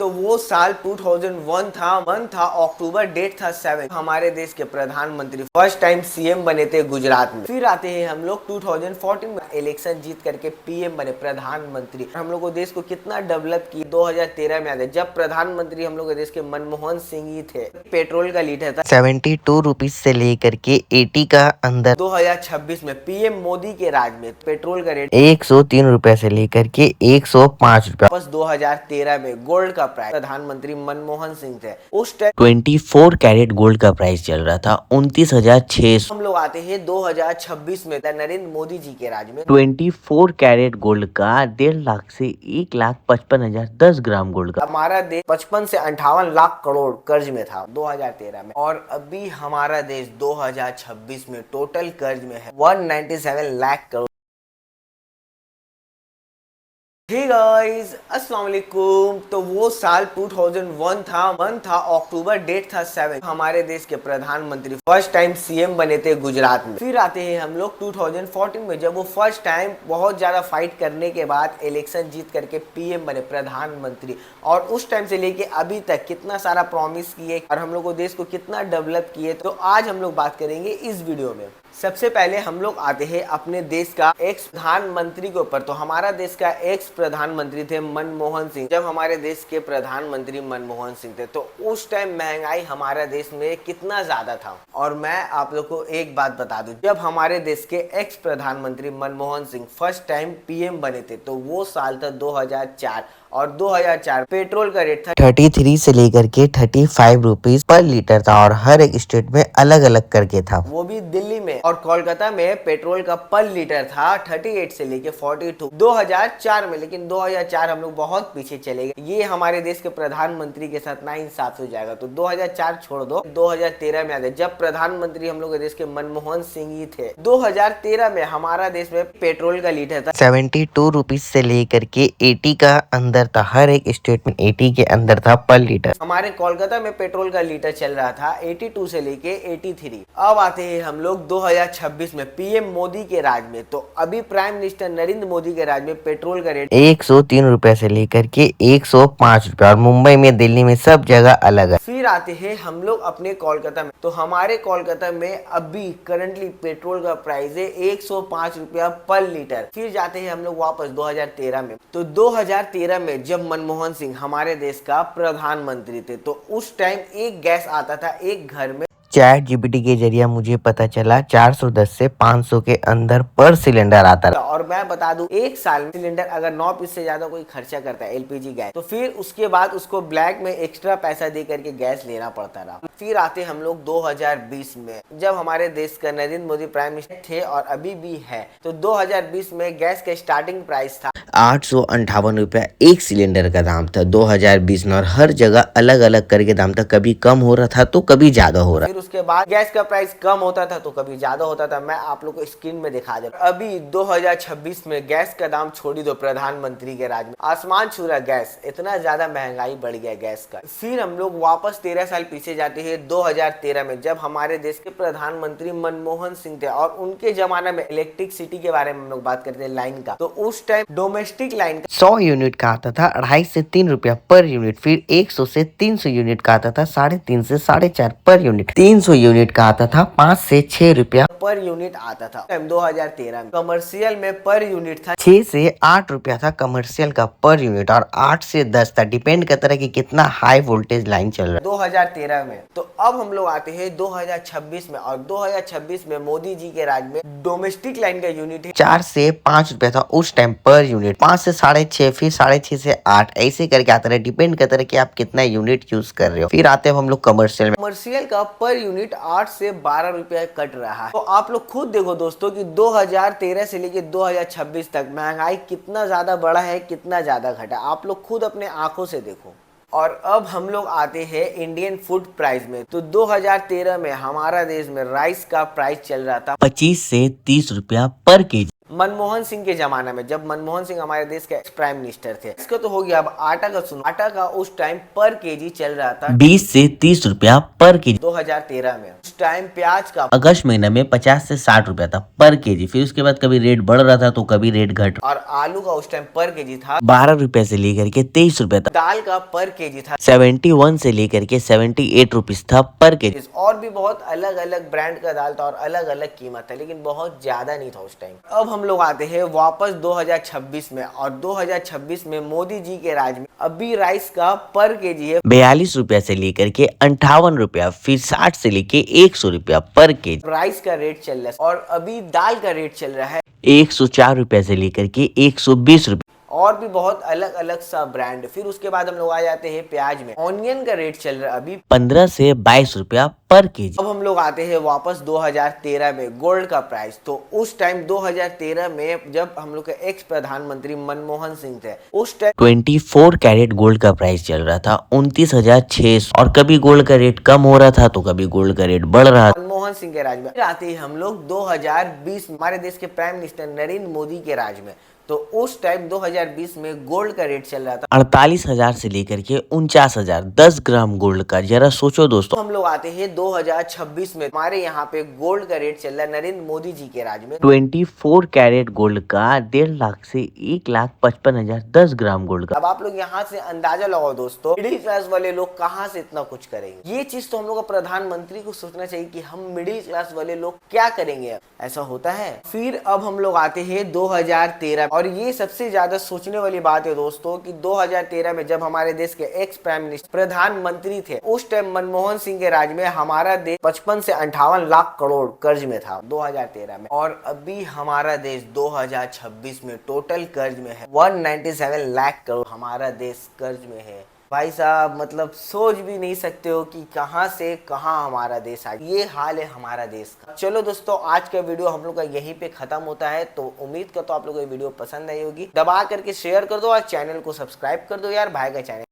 तो वो साल 2001 था, मन था अक्टूबर, डेट था 7। हमारे देश के प्रधानमंत्री फर्स्ट टाइम सीएम बने थे गुजरात में। फिर आते हैं हम लोग 2014 में इलेक्शन जीत करके पीएम बने, प्रधानमंत्री। हम लोग को देश को कितना डेवलप किया 2013 में आते, जब प्रधानमंत्री हम लोग के देश के मनमोहन सिंह ही थे। पेट्रोल का लीटर था 72 रुपीज से लेकर के 80 का अंदर। 2026 में पीएम मोदी के राज में पेट्रोल का रेट 103 रुपए से लेकर के 105 रुपया। वापस 2013 में गोल्ड का प्राइस, प्रधानमंत्री मनमोहन सिंह थे उस टाइम 24 कैरेट गोल्ड का प्राइस चल रहा था 29,600। हम लोग आते हैं 2026 में नरेंद्र मोदी जी के राज में 24 कैरेट गोल्ड का 1.5 लाख से 1,55,000 10 ग्राम गोल्ड का। हमारा देश 55 से 58 लाख करोड़ कर्ज में था 2013 में, और अभी हमारा देश 2026 में टोटल कर्ज में है 197 लाख करोड़। हे गाइस, अस्सलाम वालेकुम। तो वो साल 2001 था, मन था अक्टूबर, डेट था 7। हमारे देश के प्रधानमंत्री फर्स्ट टाइम सीएम बने थे गुजरात में। फिर आते हैं हम लोग 2014 में, जब वो फर्स्ट टाइम बहुत ज्यादा फाइट करने के बाद इलेक्शन जीत करके पीएम बने, प्रधानमंत्री। और उस टाइम से लेके अभी तक कितना सारा प्रॉमिस किए और हम लोग को देश को कितना डेवलप किए, तो आज हम लोग बात करेंगे इस वीडियो में। सबसे पहले हम लोग आते हैं अपने देश का एक्स प्रधानमंत्री के ऊपर। तो हमारा देश का एक्स प्रधानमंत्री थे मनमोहन सिंह। जब हमारे देश के प्रधानमंत्री मनमोहन सिंह थे तो उस टाइम महंगाई हमारे देश में कितना ज्यादा था। और मैं आप लोग को एक बात बता दूं, जब हमारे देश के एक्स प्रधानमंत्री Manmohan Singh first time PM बने थे तो वो साल था 2004, और 2004 पेट्रोल का रेट था 33 से लेकर के 35 रुपीज पर लीटर था, और हर एक स्टेट में अलग अलग करके था। वो भी दिल्ली में। और कोलकाता में पेट्रोल का पर लीटर था 38 से लेके 42 2004 में। लेकिन 2004 हम लोग बहुत पीछे चले गए, ये हमारे देश के प्रधानमंत्री के साथ ना इंसाफ हो जाएगा। तो 2004 छोड़ दो, 2013 में आते, जब प्रधानमंत्री हम लोग के देश के मनमोहन सिंह ही थे। 2013 में हमारा देश में पेट्रोल का लीटर था 72 रुपीज से लेकर के 80 का अंदर था, हर एक स्टेट में 80 के अंदर था पर लीटर। हमारे कोलकाता में पेट्रोल का लीटर चल रहा था 82 से लेके 83। अब आते हैं हम लोग 2026 में पीएम मोदी के राज में। तो अभी प्राइम मिनिस्टर नरेंद्र मोदी के राज में पेट्रोल का रेट 103 रुपए से लेकर के 105 रुपए, और मुंबई में, दिल्ली में सब जगह अलग है। फिर आते हैं हम लोग अपने कोलकाता में। तो हमारे कोलकाता में अभी करंटली पेट्रोल का प्राइस है 105 रुपया पर लीटर। फिर जाते हैं हम लोग वापस 2013 में। तो 2013 में जब मनमोहन सिंह हमारे देश का प्रधानमंत्री थे तो उस टाइम एक गैस आता था एक घर में। चैट जीपीटी के जरिए मुझे पता चला 410 से 500 के अंदर पर सिलेंडर आता था। और मैं बता दूं, एक साल में सिलेंडर अगर 9 पीस से ज्यादा कोई खर्चा करता है एलपीजी गैस, तो फिर उसके बाद उसको ब्लैक में एक्स्ट्रा पैसा दे करके गैस लेना पड़ता रहा। फिर आते हम लोग 2020 में, जब हमारे देश का नरेंद्र मोदी प्राइम मिनिस्टर थे और अभी भी है। तो 2020 में गैस का स्टार्टिंग प्राइस था 858 रुपया एक सिलेंडर का दाम था 2020 में, और हर जगह अलग अलग करके दाम था, कभी कम हो रहा था तो कभी ज्यादा हो रहा। फिर उसके बाद गैस का प्राइस कम होता था तो कभी ज्यादा होता था। मैं आप लोग को स्क्रीन में दिखा दे। अभी 2026 में गैस का दाम छोड़ी दो, प्रधानमंत्री के राज में आसमान छू रहा गैस, इतना ज्यादा महंगाई बढ़ गया गैस का। फिर हम लोग वापस 13 साल पीछे जाते हैं 2013 में, जब हमारे देश के प्रधानमंत्री मनमोहन सिंह थे और उनके जमाने में इलेक्ट्रिसिटी के बारे में हम लोग बात करते हैं, लाइन का। तो उस टाइम डोमेस्टिक लाइन का 100 यूनिट का आता था 2.5 से 3 रुपया पर यूनिट, फिर 100 से 300 यूनिट का आता था 3.5 से 4.5 पर यूनिट, 300 यूनिट का आता था 5 से 6 रुपया पर यूनिट आता था। 2013 में कमर्शियल में पर यूनिट था 6 से 8 रुपया था कमर्शियल का पर यूनिट, और 8 से 10 था, डिपेंड करता है कि कितना हाई वोल्टेज लाइन चल रहा है 2013 में। तो अब हम लोग आते हैं 2026 में, और 2026 में मोदी जी के राज में डोमेस्टिक लाइन का यूनिट है 4 से 5 रुपया था उस टाइम पर यूनिट, 5 से 6.5, फिर 6.5 से 8, ऐसे करके आता है, डिपेंड करता है कि आप कितना यूनिट यूज कर रहे हो। फिर आते हैं हम लोग कमर्शियल में। कमर्शियल का पर यूनिट 8 से 12 रुपया कट रहा है। तो आप लोग खुद देखो दोस्तों कि 2013 से लेके 2026 तक महंगाई कितना ज्यादा बढ़ा है, कितना ज्यादा घटा। आप लोग खुद अपने आंखों से देखो। और अब हम लोग आते हैं इंडियन फूड प्राइस में। तो 2013 में हमारा देश में राइस का प्राइस चल रहा था 25 से 30 रुपया पर केजी। मनमोहन सिंह के जमाना में, जब मनमोहन सिंह हमारे देश के एक्स प्राइम मिनिस्टर थे। इसका तो हो गया। अब आटा का सुनो। आटा का उस टाइम पर केजी चल रहा था 20 से 30 रुपया पर केजी। 2013 में उस टाइम प्याज का अगस्त महीने में 50 से 60 रुपया था पर केजी। फिर उसके बाद कभी रेट बढ़ रहा था तो कभी रेट घट। और आलू का उस टाइम पर केजी था 12 रुपए से लेकर के 23 रुपए तक। दाल का पर केजी था 71 से लेकर के 78 रुपीज था पर केजी। और भी बहुत अलग अलग ब्रांड का दाल था और अलग अलग कीमत था, लेकिन बहुत ज्यादा नहीं था उस टाइम। अब हम लोग आते हैं वापस 2026 में, और 2026 में मोदी जी के राज में अभी राइस का पर केजी है 42 रुपया से लेकर के 58 रुपया, फिर 60 से लेके 100 रुपया पर केजी। राइस का रेट चल रहा है। और अभी दाल का रेट चल रहा है 104 रुपया से लेकर के 120 रुपया। और भी बहुत अलग अलग सा ब्रांड। फिर उसके बाद हम लोग आ जाते हैं प्याज में। ऑनियन का रेट चल रहा है अभी 15 से 22 रुपया पर केजी। अब हम लोग आते हैं वापस 2013 में। गोल्ड का प्राइस तो उस टाइम 2013 में जब हम लोग के एक्स प्रधानमंत्री मनमोहन सिंह थे, उस टाइम 24 कैरेट गोल्ड का प्राइस चल रहा था 29,600। और कभी गोल्ड का रेट कम हो रहा था तो कभी गोल्ड का रेट बढ़ रहा था। मनमोहन सिंह के राज में। फिर आते हैं हम लोग 2020 हमारे देश के प्राइम मिनिस्टर नरेंद्र मोदी के राज में। तो उस टाइम 2020 में गोल्ड का रेट चल रहा था 48,000 से लेकर के 49,000 10 ग्राम गोल्ड का। जरा सोचो दोस्तों। तो हम लोग आते हैं 2026 में। हमारे यहाँ पे गोल्ड का रेट चल रहा है नरेंद्र मोदी जी के राज में 24 कैरेट गोल्ड का 1.5 लाख से 1,55,000 10 ग्राम गोल्ड का। अब आप लोग यहाँ से अंदाजा लगाओ दोस्तों, मिडिल क्लास वाले लोग कहाँ से इतना कुछ करेंगे। ये चीज तो हम लोग का प्रधानमंत्री को सोचना चाहिए कि हम मिडिल क्लास वाले लोग क्या करेंगे। ऐसा होता है। फिर अब हम लोग आते हैं 2013, और ये सबसे ज्यादा सोचने वाली बात है दोस्तों कि 2013 में जब हमारे देश के एक्स प्राइम मिनिस्टर प्रधानमंत्री थे, उस टाइम मनमोहन सिंह के राज में हमारा देश 55 से 58 लाख करोड़ कर्ज में था 2013 में। और अभी हमारा देश 2026 में टोटल कर्ज में है 197 लाख करोड़। हमारा देश कर्ज में है भाई साहब, मतलब सोच भी नहीं सकते हो कि कहां से कहां हमारा देश आ गया। ये हाल है हमारा देश का। चलो दोस्तों, आज का वीडियो हम लोग का यहीं पे खत्म होता है। तो उम्मीद करता हूं आप लोगों को ये वीडियो पसंद आई होगी। दबा करके शेयर कर दो और चैनल को सब्सक्राइब कर दो यार, भाई का चैनल।